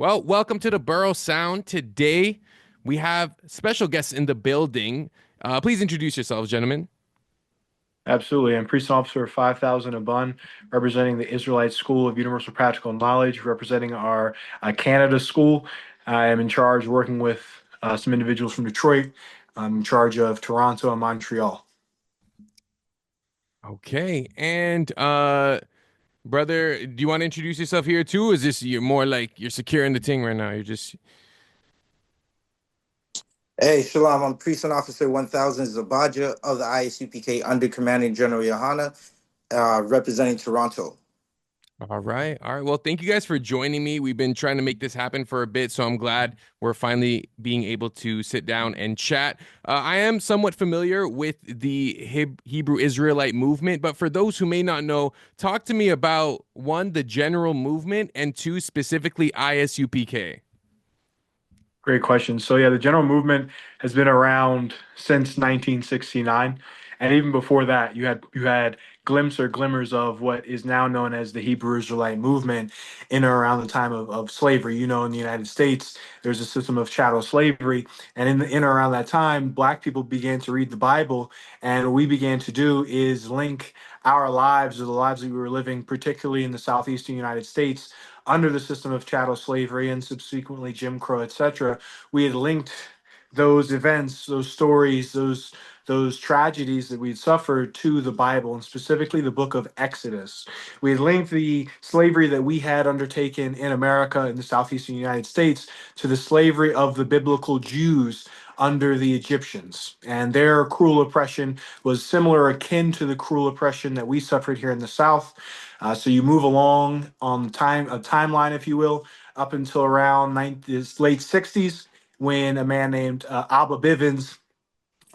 Well, welcome to the Borough Sound. Today, we have special guests in the building. Please introduce yourselves, gentlemen. Absolutely. I'm Priest Officer 5000 Abun, representing the Israelite School of Universal Practical Knowledge, representing our Canada school. I am in charge working with some individuals from Detroit. I'm in charge of Toronto and Montreal. Okay, and brother, do you want to introduce yourself here too? Is this you're more like you're securing the thing right now? You're just Hey, Shalom. I'm Priest and Officer 1000 Zabaja of the ISUPK under Commanding General Yohana, representing Toronto. all right. All right. Well, thank you guys for joining me. We've been trying to make this happen for a bit, so I'm glad we're finally being able to sit down and chat. I am somewhat familiar with the Hebrew Israelite movement, but for those who may not know, talk to me about one, the general movement, and two, specifically ISUPK. Great question. So yeah, the general movement has been around since 1969, and even before that, you had glimmers of what is now known as the Hebrew Israelite movement in or around the time of slavery. In the United States, there's a system of chattel slavery, and in or around that time, Black people began to read the Bible, and what we began to do is link our lives or the lives that we were living, particularly in the southeastern United States under the system of chattel slavery and subsequently Jim Crow, etc. We had linked those events, those stories, those tragedies that we'd suffered to the Bible, and specifically the book of Exodus. We had linked the slavery that we had undertaken in America, in the southeastern United States, to the slavery of the biblical Jews under the Egyptians. And their cruel oppression was similar, akin to the cruel oppression that we suffered here in the South. So you move along on a timeline, if you will, up until around late 60s, when a man named Abba Bivens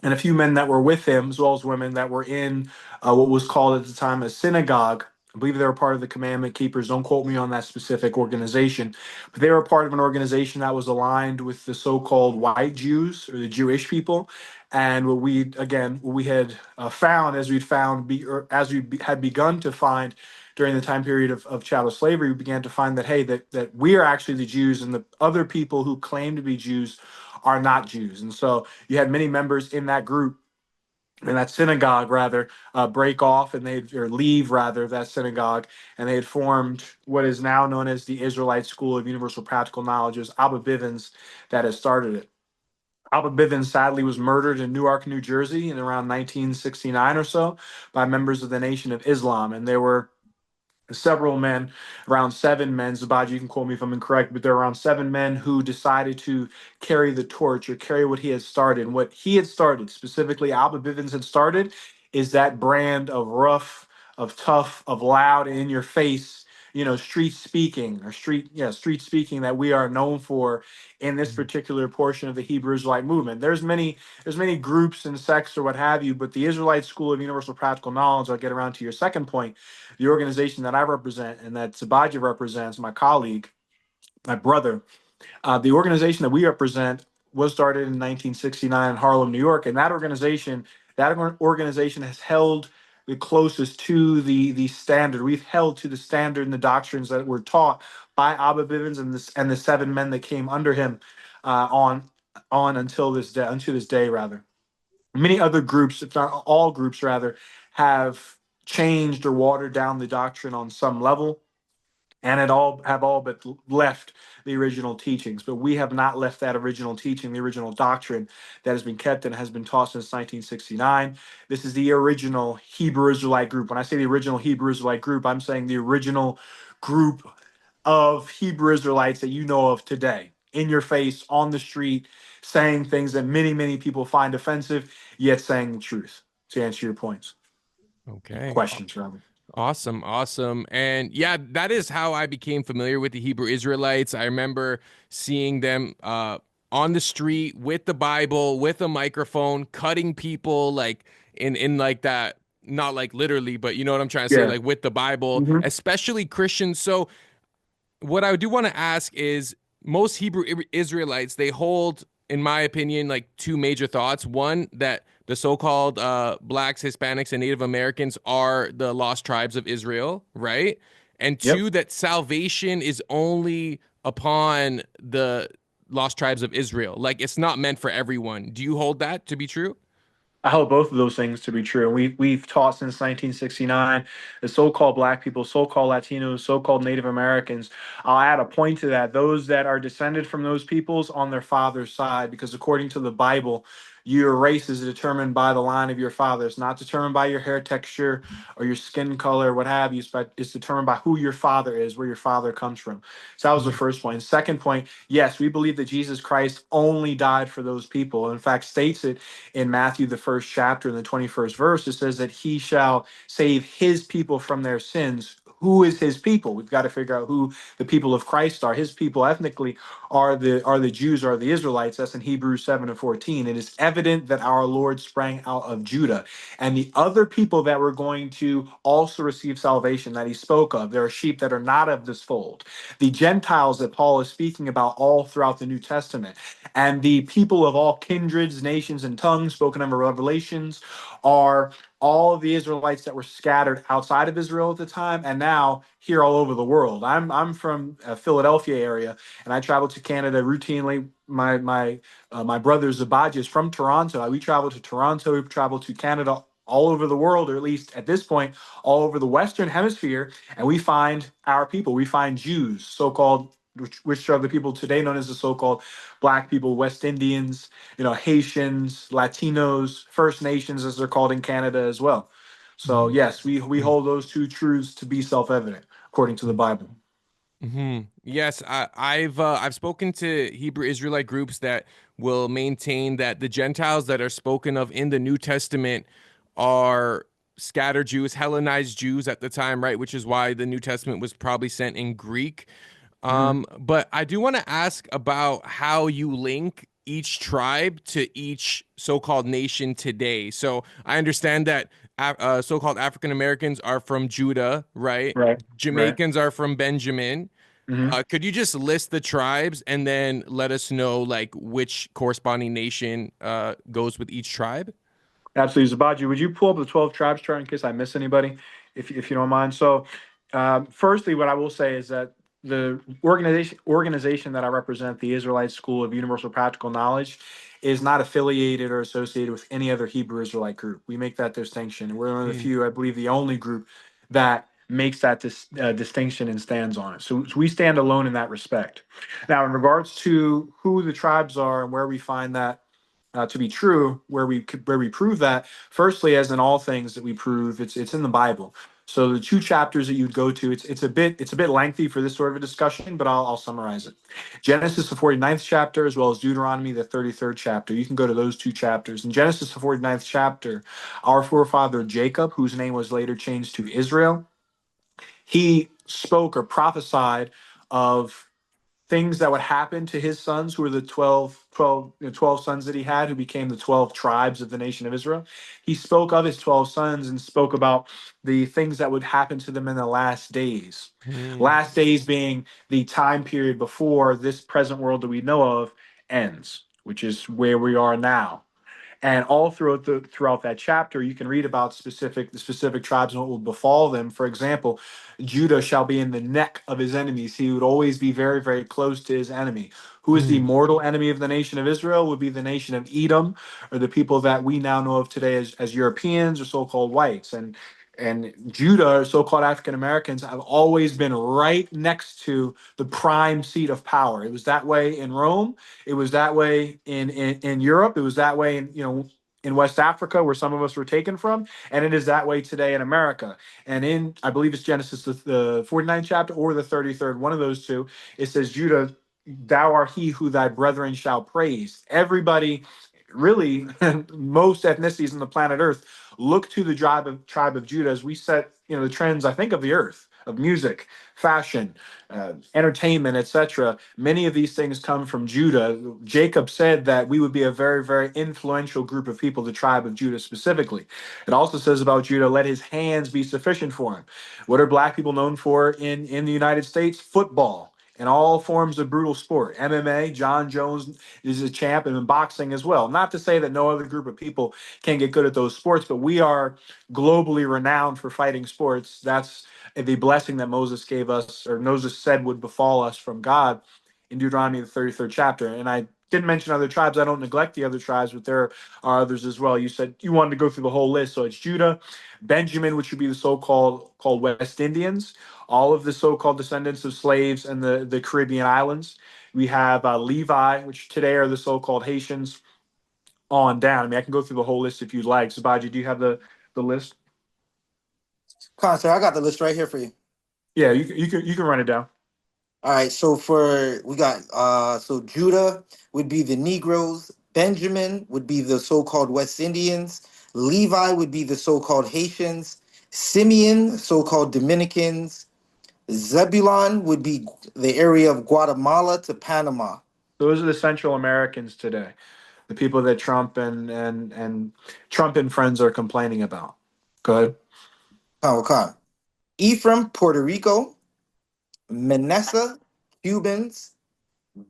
and a few men that were with him, as well as women that were in what was called at the time a synagogue. I believe they were part of the Commandment Keepers. Don't quote me on that specific organization, but they were part of an organization that was aligned with the so-called white Jews or the Jewish people. And what we had found, as we'd found, had begun to find during the time period of chattel slavery, we began to find that, hey, that we are actually the Jews, and the other people who claim to be Jews are not Jews. And so you had many members in that group, in that synagogue rather, break off and or leave rather that synagogue, and they had formed what is now known as the Israelite School of Universal Practical Knowledge. It was Abba Bivens that has started it. Abba Bivens sadly was murdered in Newark, New Jersey in around 1969 or so by members of the Nation of Islam. And there were several men, around 7 men. Zabaji, you can quote me if I'm incorrect, but there were around 7 men who decided to carry the torch or carry what he had started. And what he had started, specifically Abba Bivens had started, is that brand of rough, of tough, of loud, and in your face, street speaking or street speaking that we are known for in this particular portion of the Hebrew Israelite movement. There's many groups and sects or what have you, but the Israelite School of Universal Practical Knowledge, I'll get around to your second point, the organization that I represent and that Sabaji represents, my colleague, my brother, the organization that we represent was started in 1969 in Harlem, New York, and that organization has held the closest to the standard. We've held to the standard and the doctrines that were taught by Abba Bivens and the 7 men that came under him on until this day rather. Many other groups, if not all groups rather, have changed or watered down the doctrine on some level, and have all but left the original teachings. But we have not left that original teaching, the original doctrine that has been kept and has been taught since 1969. This is the original Hebrew Israelite group. When I say the original Hebrew Israelite group, I'm saying the original group of Hebrew Israelites that you know of today, in your face, on the street, saying things that many, many people find offensive, yet saying the truth, to answer your points. Okay. Questions, rather. Awesome, awesome. And yeah, that is how I became familiar with the Hebrew Israelites. I remember seeing them on the street with the Bible, with a microphone, cutting people like in like that, not like literally, but you know what I'm trying to say, Yeah. like with the Bible, Mhm. especially Christians. So what I do want to ask is most Hebrew Israelites, they hold, in my opinion, like two major thoughts. One, that the so-called blacks, Hispanics, and Native Americans are the lost tribes of Israel, right? And Yep. two, that salvation is only upon the lost tribes of Israel. Like it's not meant for everyone. Do you hold that to be true? I hold both of those things to be true. And we've taught since 1969 the so-called Black people, so-called Latinos, so-called Native Americans. I'll add a point to that: those that are descended from those peoples on their father's side, because according to the Bible, your race is determined by the line of your father. It's not determined by your hair texture or your skin color, what have you. It's determined by who your father is, where your father comes from. So that was the Mhm. first point. Second point: yes, we believe that Jesus Christ only died for those people. In fact, states it in Matthew, the first chapter, in the 21st verse. It says that he shall save his people from their sins. Who is his people? We've got to figure out who the people of Christ are. His people ethnically are the Jews, are the Israelites. That's in Hebrews 7 and 14. It is evident that our Lord sprang out of Judah. And the other people that were going to also receive salvation that he spoke of, there are sheep that are not of this fold. The Gentiles that Paul is speaking about all throughout the New Testament, and the people of all kindreds, nations, and tongues spoken of in Revelations are all of the Israelites that were scattered outside of Israel at the time and now here all over the world. I'm from Philadelphia area, and I travel to Canada routinely. My brother Zabadja is from Toronto. We travel to Toronto. We travel to Canada, all over the world, or at least at this point, all over the Western Hemisphere, and we find our people. We find Jews, so-called, which are the people today known as the so-called Black people, West Indians, Haitians, Latinos, First Nations, as they're called in Canada as well. So yes, we hold those two truths to be self-evident according to the Bible. Yes, I've spoken to Hebrew Israelite groups that will maintain that the Gentiles that are spoken of in the New Testament are scattered Jews, Hellenized Jews at the time, right? Which is why the New Testament was probably sent in Greek. Mhm. But I do want to ask about how you link each tribe to each so-called nation today. So I understand that so-called African Americans are from Judah, right? Right, right. Jamaicans are from Benjamin. Mhm. Could you just list the tribes and then let us know like which corresponding nation goes with each tribe? Absolutely. Zabaji, would you pull up the 12 tribes chart in case I miss anybody, if you don't mind? So, firstly, what I will say is that the organization that I represent, the Israelite School of Universal Practical Knowledge, is not affiliated or associated with any other Hebrew Israelite group. We make that distinction. We're one of the Mm, few, I believe, the only group that makes that distinction and stands on it. So we stand alone in that respect. Now, in regards to who the tribes are and where we find that to be true, where we prove that, firstly, as in all things that we prove, it's in the Bible. So the two chapters that you'd go to, it's a bit lengthy for this sort of a discussion, but I'll summarize it. Genesis, the 49th chapter, as well as Deuteronomy, the 33rd chapter. You can go to those two chapters. In Genesis, the 49th chapter, our forefather Jacob, whose name was later changed to Israel, he spoke or prophesied of things that would happen to his sons, who were the 12 sons that he had, who became the 12 tribes of the nation of Israel. He spoke of his 12 sons and spoke about the things that would happen to them in the last days. mm, Last days being the time period before this present world that we know of ends, which is where we are now. And all throughout that chapter, you can read about the specific tribes and what will befall them. For example, Judah shall be in the neck of his enemies. He would always be very, very close to his enemy. Who is the mm, mortal enemy of the nation of Israel? Would be the nation of Edom, or the people that we now know of today as Europeans or so-called whites. And Judah, or so-called African Americans, have always been right next to the prime seat of power. It was that way in Rome. It was that way in Europe. It was that way in West Africa, where some of us were taken from, and it is that way today in America. And in, I believe it's Genesis, the 49th chapter or the 33rd, one of those two, it says, Judah, thou art he who thy brethren shall praise. Everybody, really, most ethnicities on the planet Earth look to the tribe of Judah as we set the trends, I think, of the earth, of music, fashion, entertainment, etc. Many of these things come from Judah. Jacob said that we would be a very, very influential group of people, the tribe of Judah specifically. It also says about Judah, let his hands be sufficient for him. What are Black people known for in the United States? Football. in all forms of brutal sport. MMA, John Jones is a champ, and in boxing as well. Not to say that no other group of people can get good at those sports, but we are globally renowned for fighting sports. That's the blessing that Moses gave us, or Moses said would befall us from God in Deuteronomy, the 33rd chapter. And I didn't mention other tribes. I don't neglect the other tribes, but there are others as well. You said you wanted to go through the whole list. So it's Judah, Benjamin, which would be the so-called called West Indians, all of the so-called descendants of slaves in the Caribbean islands. We have Levi, which today are the so-called Haitians, on down. I mean, I can go through the whole list if you'd like. Sabaji, do you have the list? Sir, I got the list right here for you. Yeah, you can run it down. All right, so we got so Judah would be the Negroes, Benjamin would be the so-called West Indians, Levi would be the so-called Haitians, Simeon, so-called Dominicans, Zebulon would be the area of Guatemala to Panama. Those are the Central Americans today, the people that Trump and Trump and friends are complaining about. Go ahead. Khan. Ephraim, Puerto Rico, Manasseh, Cubans,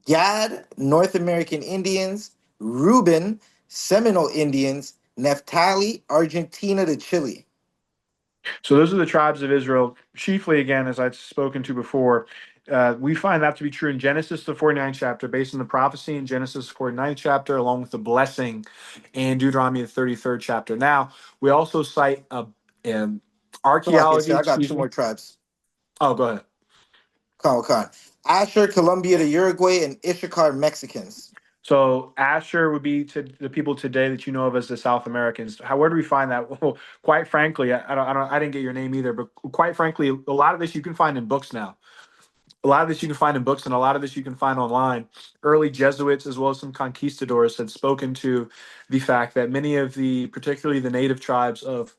Gad, North American Indians, Reuben, Seminole Indians, Naphtali, Argentina to Chile. So those are the tribes of Israel, chiefly, again, as I've spoken to before. We find that to be true in Genesis, the 49th chapter, based on the prophecy in Genesis, the 49th chapter, along with the blessing in Deuteronomy, the 33rd chapter. Now, we also cite archaeology, I got excuse two more me. tribes. Oh, go ahead. Khan. Asher, Colombia to Uruguay, and Issachar, Mexicans. So Asher would be to the people today that you know of as the South Americans. How where do we find that? Well, quite frankly, I didn't get your name either, but quite frankly, a lot of this you can find in books now. A lot of this you can find in books, and a lot of this you can find online. Early Jesuits, as well as some conquistadors, had spoken to the fact that many of particularly the native tribes of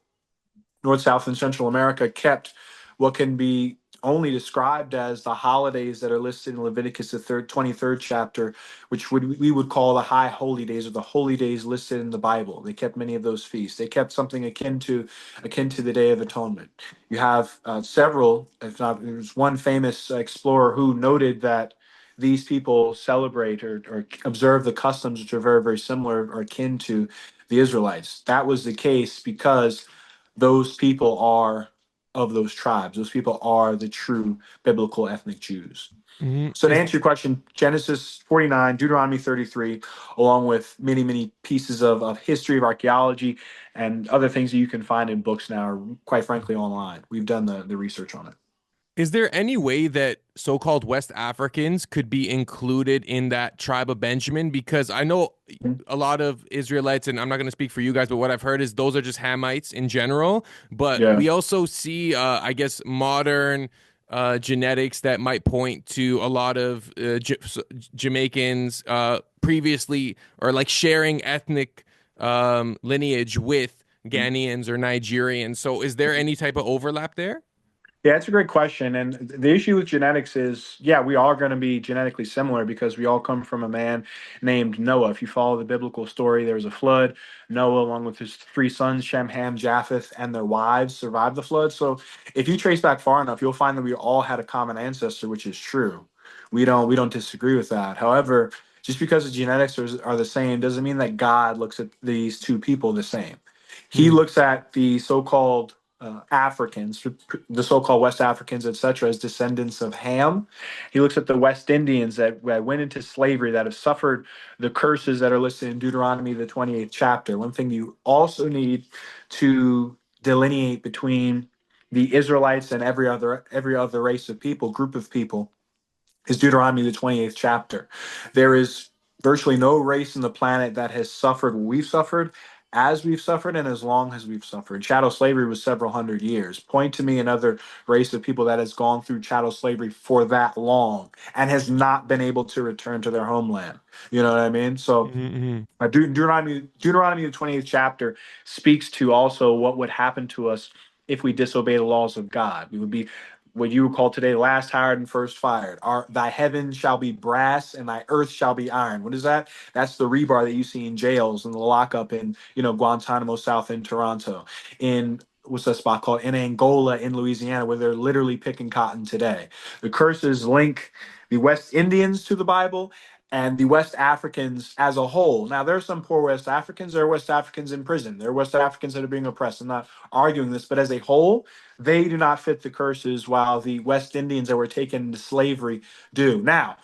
North, South, and Central America kept what can be only described as the holidays that are listed in Leviticus, the 23rd chapter, which we would call the high holy days, or the holy days listed in the Bible. They kept many of those feasts. They kept something akin to the Day of Atonement. You have several, if not, there's one famous explorer who noted that these people celebrate or observe the customs which are very, very similar or akin to the Israelites. That was the case because those people are of those tribes. Those people are the true biblical ethnic Jews. Mhm. So to answer your question, Genesis 49, Deuteronomy 33, along with many, many pieces of history, of archaeology, and other things that you can find in books now, or quite frankly online. We've done the research on it. Is there any way that so-called West Africans could be included in that tribe of Benjamin? Because I know a lot of Israelites, and I'm not going to speak for you guys, but what I've heard is those are just Hamites in general. But Yeah. we also see, I guess, modern genetics that might point to a lot of Jamaicans previously, or like sharing ethnic lineage with Ghanaians or Nigerians. So is there any type of overlap there? Yeah, it's a great question. And the issue with genetics is, yeah, we are going to be genetically similar because we all come from a man named Noah. If you follow the biblical story, there was a flood. Noah, along with his three sons, Shem, Ham, Japheth, and their wives, survived the flood. So if you trace back far enough, you'll find that we all had a common ancestor, which is true. We don't disagree with that. However, just because the genetics are the same doesn't mean that God looks at these two people the same. He Mm, looks at the so-called Africans, the so-called West Africans, etc., as descendants of Ham. He looks at the West Indians that went into slavery, that have suffered the curses that are listed in Deuteronomy, the 28th chapter. One thing you also need to delineate between the Israelites and every other race of people, group of people, is Deuteronomy, the 28th chapter. There is virtually no race in the planet that has suffered what we've suffered, as we've suffered, and as long as we've suffered. Chattel slavery was several hundred years. Point to me another race of people that has gone through chattel slavery for that long and has not been able to return to their homeland. You know what I mean? So mhm, Deuteronomy, the 28th chapter, speaks to also what would happen to us if we disobey the laws of God. We would be what you would call today last hired and first fired. Thy heaven shall be brass and thy earth shall be iron. What is that? That's the rebar that you see in jails and the lockup in, Guantanamo South in Toronto, in what's that spot called, in Angola, in Louisiana, where they're literally picking cotton today. The curses link the West Indians to the Bible, and the West Africans as a whole. Now, there are some poor West Africans. There are West Africans in prison. There are West Africans that are being oppressed. I'm not arguing this, but as a whole, they do not fit the curses, while the West Indians that were taken into slavery do. Now,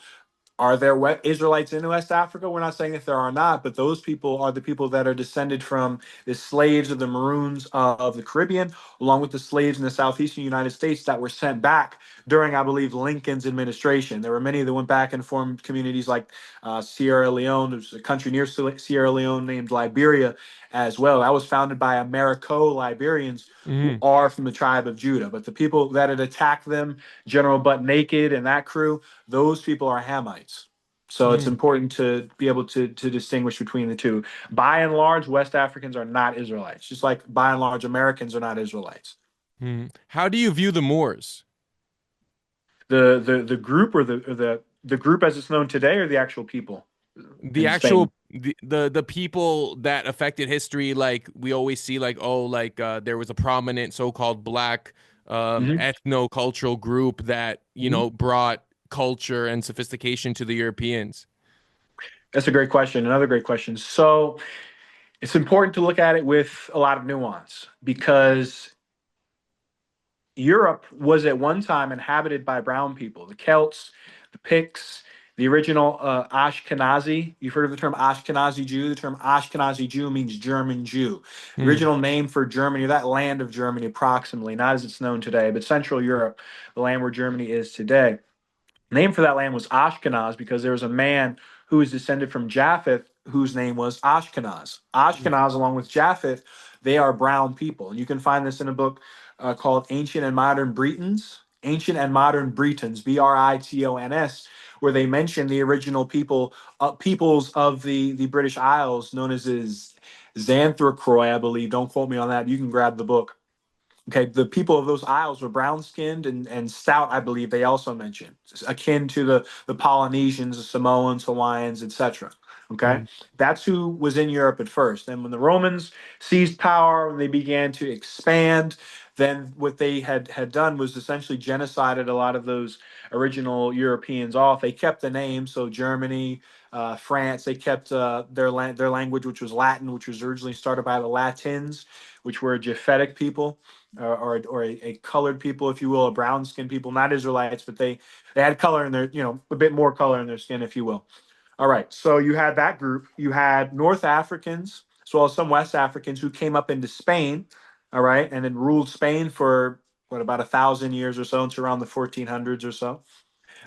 are there Israelites in West Africa? We're not saying that there are not, but those people are the people that are descended from the slaves of the Maroons of the Caribbean, along with the slaves in the southeastern United States that were sent back during, I believe, Lincoln's administration. There were many that went back and formed communities like Sierra Leone. There's a country near Sierra Leone named Liberia as well. That was founded by Americo Liberians who Mm-hmm. are from the tribe of Judah. But the people that had attacked them, General Butt Naked and that crew, those people are Hamites. So it's important to be able to distinguish between the two. By and large, West Africans are not Israelites, just like by and large Americans are not Israelites. Mm-hmm. How do you view the Moors? The group, or the group as it's known today, or the actual people The in Spain. actual the people that affected history, like we always see, like, oh, like there was a prominent so-called black Hmm. ethno-cultural group that, Hmm. brought culture and sophistication to the Europeans. That's a great question. Another great question. So it's important to look at it with a lot of nuance, because Europe was at one time inhabited by brown people, the Celts, the Picts, the original Ashkenazi. You've heard of the term Ashkenazi Jew? The term Ashkenazi Jew means German Jew. The Hmm. original name for Germany, that land of Germany approximately, not as it's known today, but Central Europe, the land where Germany is today. Name for that land was Ashkenaz, because there was a man who was descended from Japheth whose name was Ashkenaz. Ashkenaz, along with Japheth, they are brown people. And you can find this in a book called Ancient and Modern Britons, Ancient and Modern Britons, Britons, where they mention the original peoples of the British Isles, known as Xanthocroi, I believe. Don't quote me on that. You can grab the book. Okay, the people of those isles were brown skinned and stout, I believe they also mentioned, akin to the Polynesians, the Samoans, Hawaiians, etc. Okay, Hmm. that's who was in Europe at first. And when the Romans seized power, when they began to expand, then what they had done was essentially genocided a lot of those original Europeans off. They kept the name, so Germany, France, they kept their language, which was Latin, which was originally started by the Latins, which were Japhetic people, or a colored people, if you will, a brown skinned people, not Israelites, but they had color in their, a bit more color in their skin, if you will. All right, so you had that group. You had North Africans, as well as some West Africans who came up into Spain, all right, and then ruled Spain for what, about 1,000 years or so, until around the 1400s or so.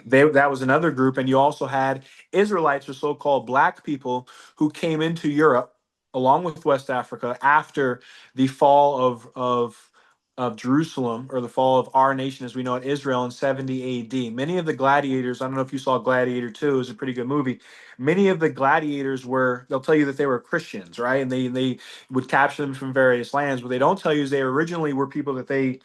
That was another group. And you also had Israelites, or so-called black people, who came into Europe along with West Africa after the fall of Jerusalem, or the fall of our nation as we know it, Israel, in 70 AD. Many of the gladiators, I don't know if you saw Gladiator 2, it was a pretty good movie. Many of the gladiators they'll tell you that they were Christians, right? And they would capture them from various lands. What they don't tell you is they originally were people that they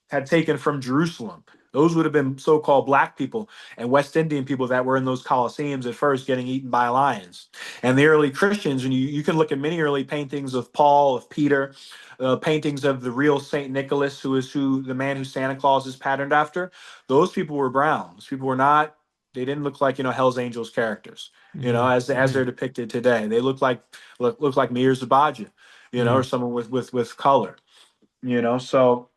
had taken from Jerusalem. Those would have been so-called black people and West Indian people that were in those Colosseums at first, getting eaten by lions. And the early Christians, and you can look at many early paintings of Paul, of Peter, paintings of the real Saint Nicholas, who is the man who Santa Claus is patterned after. Those people were brown. Those people were not. They didn't look like Hell's Angels characters. Hmm. As Hmm. they're depicted today. They look like Mir Zabaja, or Hmm. someone with color. So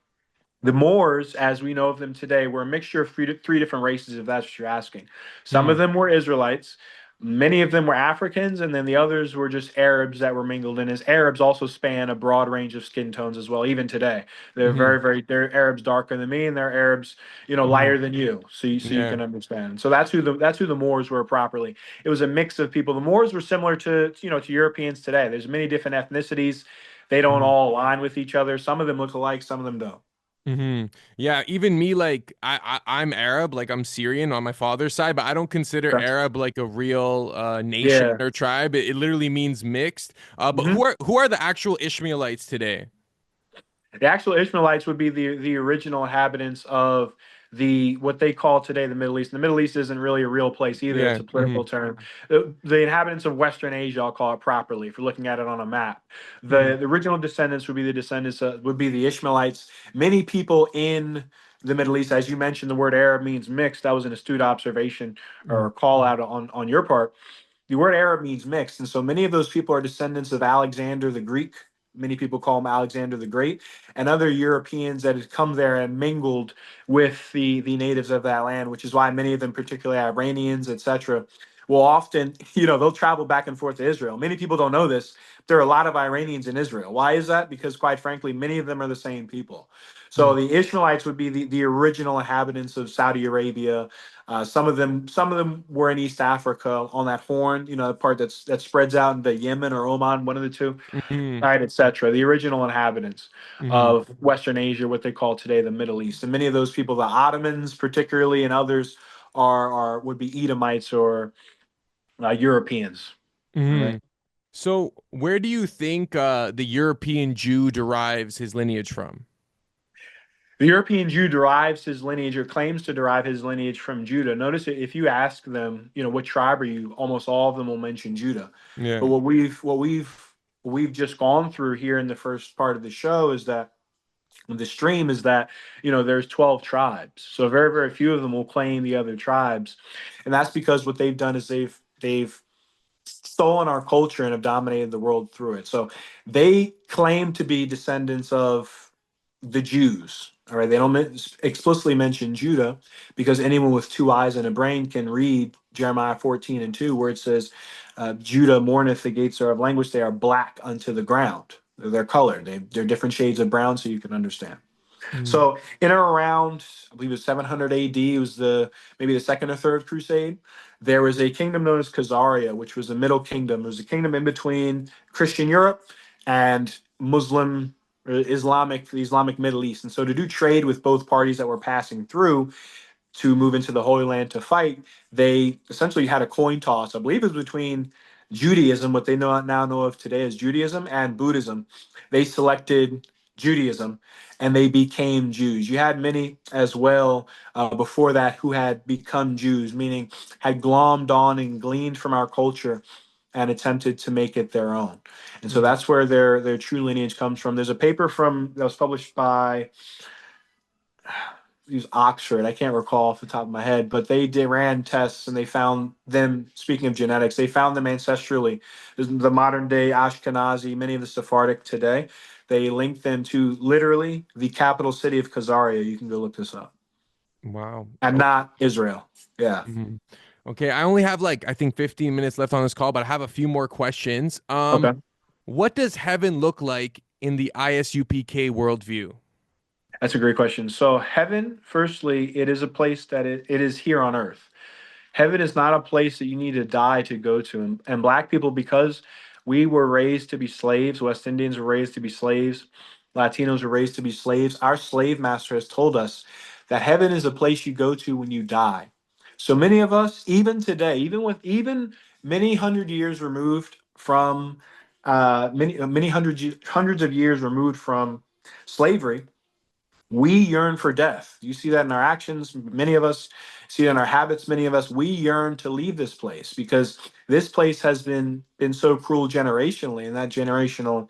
the Moors, as we know of them today, were a mixture of three different races, if that's what you're asking. Some of Hmm. them were Israelites, many of them were Africans, and then the others were just Arabs that were mingled in. As Arabs also span a broad range of skin tones as well, even today. They're Hmm. they're Arabs darker than me, and they're Arabs, Hmm. lighter than you. So you Yeah. can understand. So that's who the Moors were properly. It was a mix of people. The Moors were similar to Europeans today. There's many different ethnicities. They don't Hmm. all align with each other. Some of them look alike, some of them don't. Hmm. Yeah, even me, like I'm Arab, like I'm Syrian on my father's side, but I don't consider Okay. Arab like a real nation Yeah. or tribe. It literally means mixed. But Hmm. who are the actual Ishmaelites today? The actual Ishmaelites would be the original inhabitants of what they call today the Middle East. And the Middle East isn't really a real place either. It's Yeah. a Hmm. political term. The inhabitants of Western Asia, I'll call it properly, if you're looking at it on a map. Hmm. The original descendants would be the Ishmaelites. Many people in the Middle East. As you mentioned, the word Arab means mixed. That was an astute observation or a call out on your part. The word Arab means mixed. And so many of those people are descendants of Alexander the Greek. Many people call him Alexander the Great, and other Europeans that had come there and mingled with the natives of that land, which is why many of them, particularly Iranians, etc., will often, they'll travel back and forth to Israel. Many people don't know this. There are a lot of Iranians in Israel. Why is that? Because quite frankly, many of them are the same people. So the Ishmaelites would be the original inhabitants of Saudi Arabia. Some of them were in East Africa on that horn, the part that spreads out into Yemen or Oman, one of the two, Mm-hmm. right, etc. The original inhabitants Mm-hmm. of Western Asia, what they call today the Middle East, and many of those people, the Ottomans particularly, and others would be Edomites or Europeans. All Mm-hmm. right. So, where do you think the European Jew derives his lineage from? The European Jew derives his lineage or claims to derive his lineage from Judah. Notice if you ask them, what tribe are you, almost all of them will mention Judah. Yeah. But what we've just gone through here in the first part of the show is that the stream is that there's 12 tribes. So very, very few of them will claim the other tribes. And that's because what they've done is they've stolen our culture and have dominated the world through it. So they claim to be descendants of the Jews. All right, they don't explicitly mention Judah because anyone with two eyes and a brain can read Jeremiah 14:2, where it says, "Judah mourneth, the gates are of language; they are black unto the ground. They're colored. They're different shades of brown, so you can understand." Mm-hmm. So in or around, I believe it was 700 AD, it was maybe the second or third crusade. There was a kingdom known as Khazaria, which was a middle kingdom. It was a kingdom in between Christian Europe and Muslim or the Islamic Middle East. And so to do trade with both parties that were passing through, to move into the Holy Land to fight, they essentially had a coin toss. I believe it was between Judaism, what they now know of today as Judaism, and Buddhism. They selected Judaism and they became Jews. You had many as well before that who had become Jews, meaning had glommed on and gleaned from our culture and attempted to make it their own. And so that's where their true lineage comes from. There's a paper that was published by use Oxford. I can't recall off the top of my head, but they ran tests and they found them. Speaking of genetics, they found them ancestrally. The modern day Ashkenazi, many of the Sephardic today, they linked them to literally the capital city of Khazaria. You can go look this up, Wow. and not Israel. Yeah. Mm-hmm. Okay, I only have I think 15 minutes left on this call, but I have a few more questions. Okay. What does heaven look like in the ISUPK worldview? That's a great question. So heaven, firstly, it is a place that it is here on earth. Heaven is not a place that you need to die to go to. And black people, because we were raised to be slaves, West Indians were raised to be slaves, Latinos were raised to be slaves. Our slave master has told us that heaven is a place you go to when you die. So many of us, even today, even many hundred years removed from many hundreds of years removed from slavery, we yearn for death. You see that in our actions. Many of us see it in our habits. Many of us, we yearn to leave this place because this place has been so cruel generationally, and that generational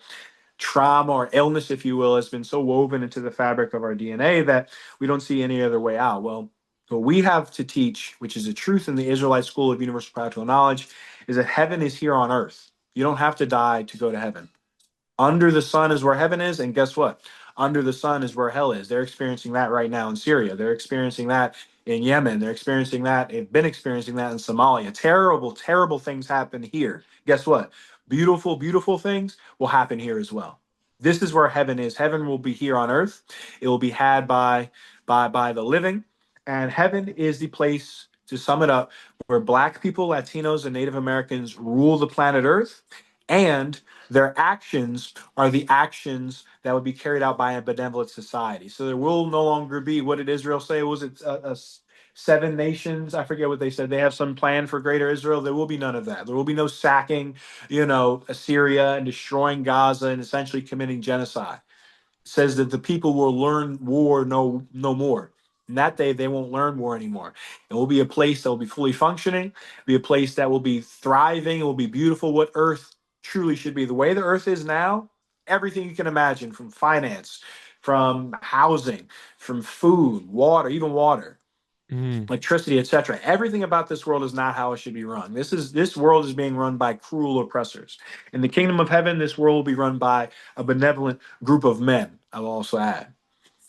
trauma or illness, if you will, has been so woven into the fabric of our DNA that we don't see any other way out. Well, what we have to teach, which is the truth in the Israelite School of Universal Practical Knowledge, is that heaven is here on earth. You don't have to die to go to heaven. Under the sun is where heaven is, and guess what? Under the sun is where hell is. They're experiencing that right now in Syria. They're experiencing that in Yemen. They're experiencing that. They've been experiencing that in Somalia. Terrible, terrible things happen here. Guess what? Beautiful, beautiful things will happen here as well. This is where heaven is. Heaven will be here on earth. It will be had by the living, and heaven is the place, to sum it up, where Black people, Latinos, and Native Americans rule the planet Earth, and their actions are the actions that would be carried out by a benevolent society. So there will no longer be, what did Israel say? Was it seven nations? I forget what they said. They have some plan for greater Israel. There will be none of that. There will be no sacking, Assyria and destroying Gaza and essentially committing genocide. It says that the people will learn war no more. In that day, they won't learn war anymore. It will be a place that will be fully functioning, be a place that will be thriving, it will be beautiful, what Earth truly should be. The way the Earth is now, everything you can imagine, from finance from housing, from food, water, even water, Mm, electricity, etc. Everything about this world is not how it should be run. This world is being run by cruel oppressors. In the kingdom of heaven, this world will be run by a benevolent group of men. I will also add.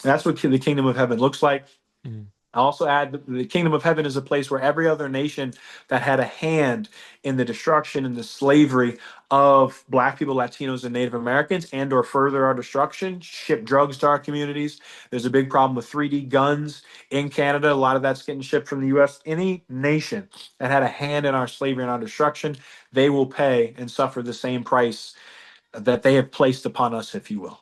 That's what the kingdom of heaven looks like. mm, I also add that the kingdom of heaven is a place where every other nation that had a hand in the destruction and the slavery of Black people, Latinos, and Native Americans, and or further our destruction, ship drugs to our communities. There's a big problem with 3D guns in Canada. A lot of that's getting shipped from the U.S. Any nation that had a hand in our slavery and our destruction, they will pay and suffer the same price that they have placed upon us, if you will.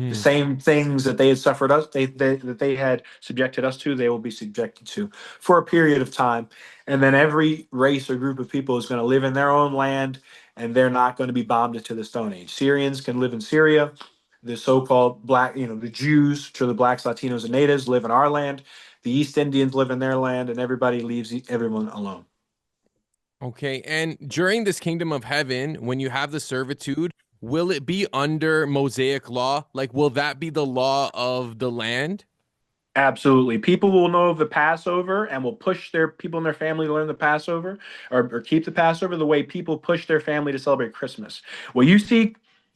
The mm, same things that they had suffered us, that they had subjected us to, they will be subjected to for a period of time. And then every race or group of people is going to live in their own land, and they're not going to be bombed into the Stone Age. Syrians can live in Syria. The so-called black, the Jews, which are the blacks, Latinos, and natives, live in our land. The East Indians live in their land, and everybody leaves everyone alone. okay. And during this kingdom of heaven, when you have the servitude, will it be under Mosaic law? Like, will that be the law of the land? Absolutely. People will know of the Passover and will push their people in their family to learn the Passover or keep the Passover the way people push their family to celebrate Christmas. Well, you see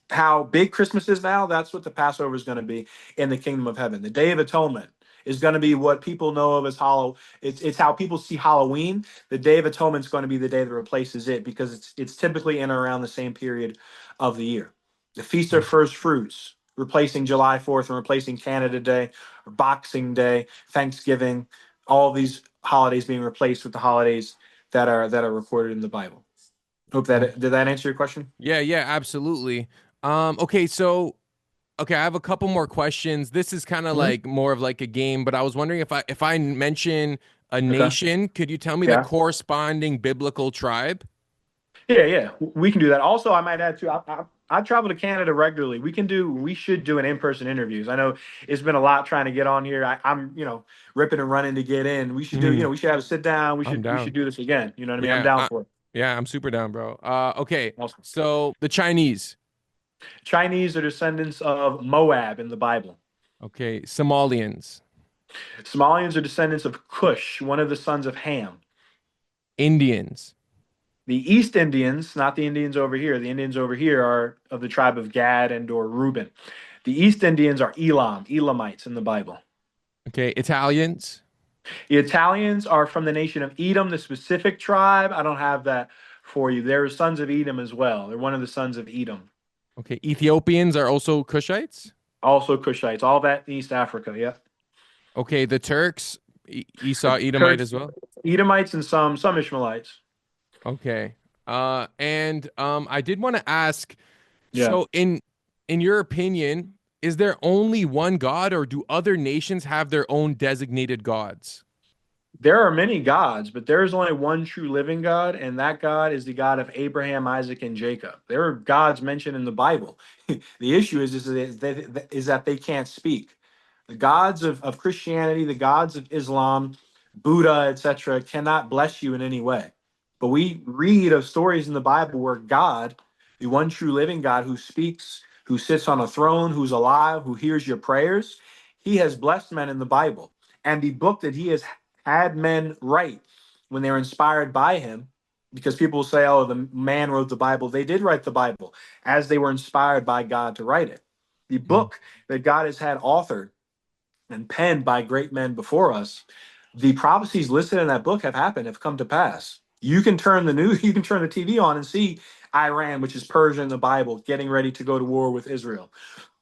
how big Christmas is now, that's what the Passover is going to be in the kingdom of heaven. The Day of Atonement is going to be what people know of as Hollow. It's how people see Halloween. The Day of Atonement is going to be the day that replaces it because it's typically in or around the same period of the year. The Feast of First Fruits, replacing July 4th and replacing Canada Day, or Boxing Day, Thanksgiving, all these holidays being replaced with the holidays that are recorded in the Bible. Hope Oh, that did that answer your question? yeah, yeah, absolutely. Okay, so okay, I have a couple more questions. This is kind of Mhm. like more of like a game, but I was wondering if I mention a Okay. nation, could you tell me the Yeah. corresponding biblical tribe? Yeah, yeah, we can do that. Also, I might add too. I travel to Canada regularly. We should do an in-person interviews. I know it's been a lot trying to get on here. I'm ripping and running to get in. We should do Mhm. we should have a sit down. We I'm should down. do this again. You know what I mean? I'm Yeah, down for it. yeah, I'm super down, bro. Okay, Awesome. so the Chinese. Chinese are descendants of Moab in the Bible. Okay, Somalians, Somalians are descendants of Cush, one of the sons of Ham. Indians. The East Indians, not the Indians over here. The Indians over here are of the tribe of Gad and or Reuben. The East Indians are Elamites in the Bible. Okay, Italians. The Italians are from the nation of Edom, the specific tribe. I don't have that for you. They're sons of Edom as well. They're one of the sons of Edom. Okay, Ethiopians are also Cushites. Also Cushites, all that in East Africa. Yeah. Okay, the Turks, The Esau, Edomite Turks, as well. Edomites, and some Ishmaelites. Okay. And I did want to ask, Yeah. so in your opinion, is there only one God or do other nations have their own designated gods? There are many gods, but there is only one true living God, and that God is the God of Abraham, Isaac, and Jacob. There are gods mentioned in the Bible. The issue is that they can't speak. The gods of Christianity, the gods of Islam, Buddha, etc., cannot bless you in any way. But we read of stories in the Bible where God, the one true living God who speaks, who sits on a throne, who's alive, who hears your prayers, he has blessed men in the Bible. And the book that he has had men write when they were inspired by him, because people will say, oh, the man wrote the Bible. They did write the Bible as they were inspired by God to write it. The Mm, book that God has had authored and penned by great men before us, the prophecies listed in that book have happened, have come to pass. You can turn the news, you can turn the TV on and see Iran, which is Persia in the Bible, getting ready to go to war with Israel.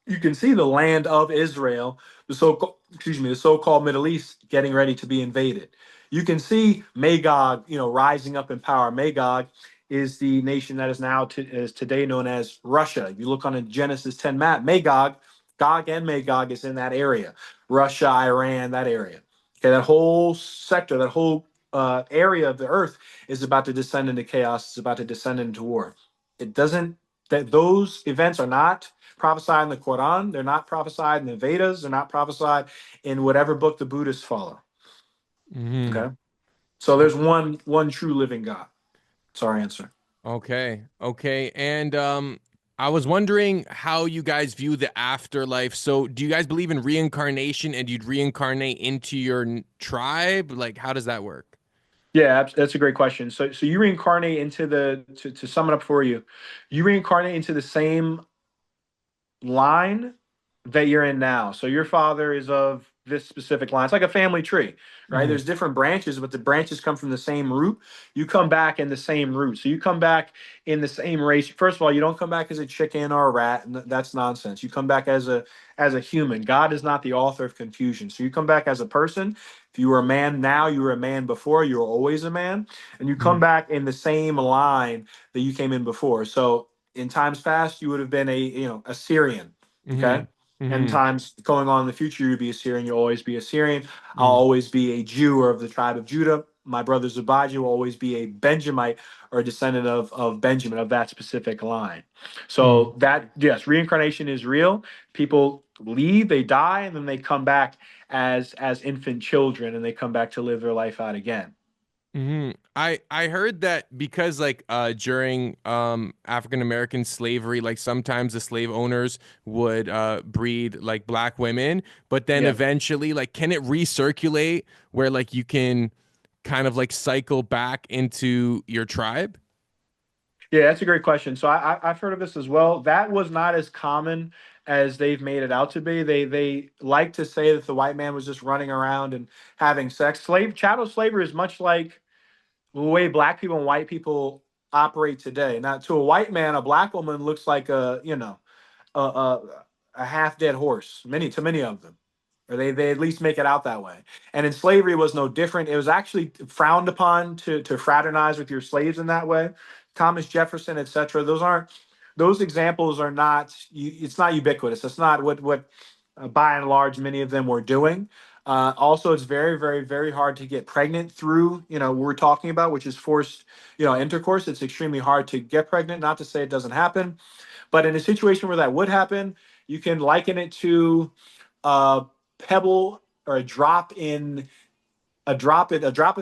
You can see the land of Israel, the so-called Middle East, getting ready to be invaded. You can see Magog, rising up in power. Magog is the nation that is now is today known as Russia. If you look on a Genesis 10 map, Gog and Magog is in that area. Russia, Iran, that area. Okay, that whole sector, that whole area of the earth is about to descend into chaos. It's about to descend into war. It doesn't that those events are not prophesied in the Quran. They're not prophesied in the Vedas. They're not prophesied in whatever book the Buddhists follow. mhm. Okay, so there's one true living God. That's our answer. Okay. Okay. And I was wondering how you guys view the afterlife. So, do you guys believe in reincarnation and you'd reincarnate into your tribe? Like, how does that work? Yeah, that's a great question. So you reincarnate into to sum it up for you, you reincarnate into the same line that you're in now. So your father is of this specific line. It's like a family tree, right? Hmm. There's different branches, but the branches come from the same root. You come back in the same root. So you come back in the same race. First of all, you don't come back as a chicken or a rat, and that's nonsense. You come back as a human. God is not the author of confusion. So you come back as a person. If you were a man now, you were a man before, you were always a man, and you come back in the same line that you came in before. So in times past, you would have been a Syrian. Hmm. Okay. And Hmm. times going on in the future, you'd be a Syrian, you'll always be a Syrian. I'll Hmm. always be a Jew or of the tribe of Judah. My brother Zabadi will always be a Benjamite or a descendant of Benjamin, of that specific line. Hmm. So that, yes, reincarnation is real. People leave, they die, and then they come back as infant children, and they come back to live their life out again. I heard that because like during African American slavery, like sometimes the slave owners would breed like black women, but then Yeah. eventually like can it recirculate where like you can kind of like cycle back into your tribe? Yeah, that's a great question. So I've heard of this as well. That was not as common as they've made it out to be. They like to say that the white man was just running around and having sex. Chattel slavery is much like the way black people and white people operate today. Now, to a white man, a black woman looks like a half dead horse. Many of them, or they at least make it out that way. And in slavery was no different. It was actually frowned upon to fraternize with your slaves in that way. Thomas Jefferson, etc. Those examples are not. It's not ubiquitous. It's not what by and large many of them were doing. Also, it's very, very, very hard to get pregnant through, what we're talking about, which is forced, intercourse. It's extremely hard to get pregnant. Not to say it doesn't happen, but in a situation where that would happen, you can liken it to a pebble or a drop of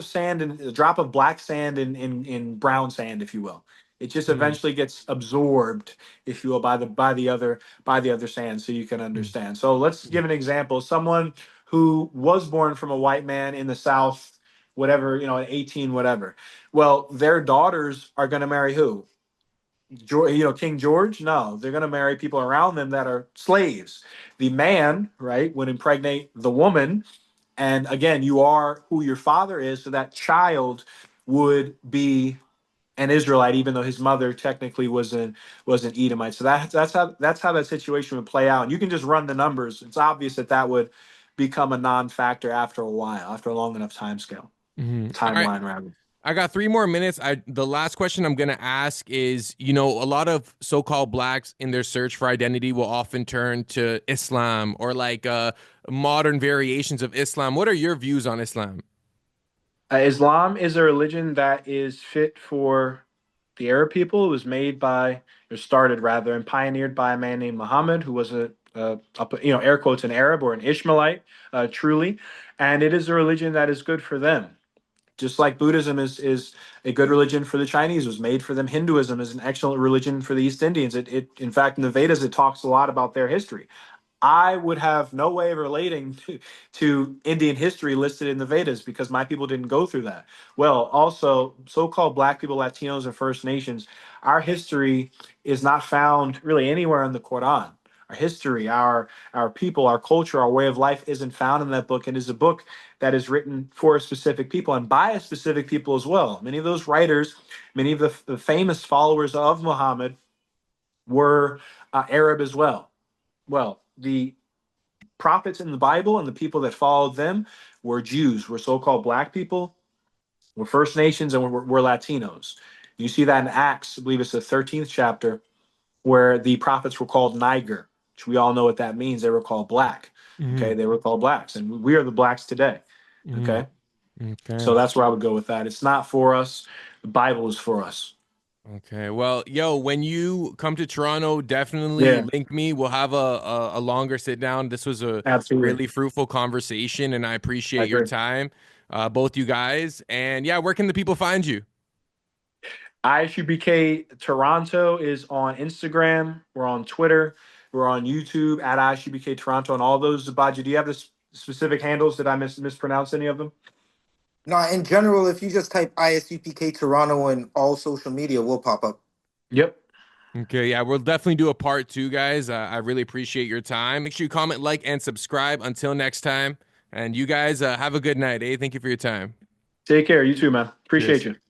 sand and a drop of black sand in brown sand, if you will. It just Mm-hmm. eventually gets absorbed, if you will, by the other sand, so you can understand. So let's give an example. Someone who was born from a white man in the South, whatever, at 18, whatever. Well, their daughters are going to marry who? King George? No, they're going to marry people around them that are slaves. The man, right, would impregnate the woman, and again, you are who your father is, so that child would be an Israelite, even though his mother technically was an Edomite. So that's how that situation would play out. And you can just run the numbers. It's obvious that would become a non-factor after a while, after a long enough All right. timeline rather. I got 3 more minutes. The last question I'm gonna ask is, a lot of so-called blacks in their search for identity will often turn to Islam or like modern variations of Islam. What are your views on Islam? Islam is a religion that is fit for the Arab people. It was made by, or started rather, and pioneered by a man named Muhammad, who was air quotes, an Arab or an Ishmaelite, truly. And it is a religion that is good for them. Just like Buddhism is a good religion for the Chinese, it was made for them. Hinduism is an excellent religion for the East Indians. In fact, in the Vedas, it talks a lot about their history. I would have no way of relating to Indian history listed in the Vedas because my people didn't go through that. Well, also, so called Black people, Latinos, and First Nations, our history is not found really anywhere in the Quran. Our history, our people, our culture, our way of life isn't found in that book. And is a book that is written for a specific people and by a specific people as well. Many of those writers, many of the famous followers of Muhammad were Arab as well. Well, the prophets in the Bible and the people that followed them were Jews, were so-called black people, were First Nations, and were Latinos. You see that in Acts, I believe it's the 13th chapter, where the prophets were called Niger, which we all know what that means. They were called black. Hmm. Okay, they were called blacks, and we are the blacks today. Hmm. Okay, so Okay. that's where I would go with that. It's not for us. The Bible is for us. Okay. Well, yo, when you come to Toronto, definitely Yeah, link me. We'll have a longer sit down. This was a absolutely. really fruitful conversation, and I I appreciate your agree. time, both you guys. And yeah, where can the people find you? ISUPK Toronto is on Instagram. We're on Twitter. We're on YouTube at ISUPK Toronto and all those. Zabaji, do you have the specific handles? Did I mispronounce any of them? No, in general, if you just type ISUPK Toronto in all social media, will pop up. Yep. Okay, yeah, we'll definitely do a part 2, guys. I really appreciate your time. Make sure you comment, like, and subscribe. Until next time. And you guys have a good night, eh? Thank you for your time. Take care. You too, man. Appreciate Cheers. you.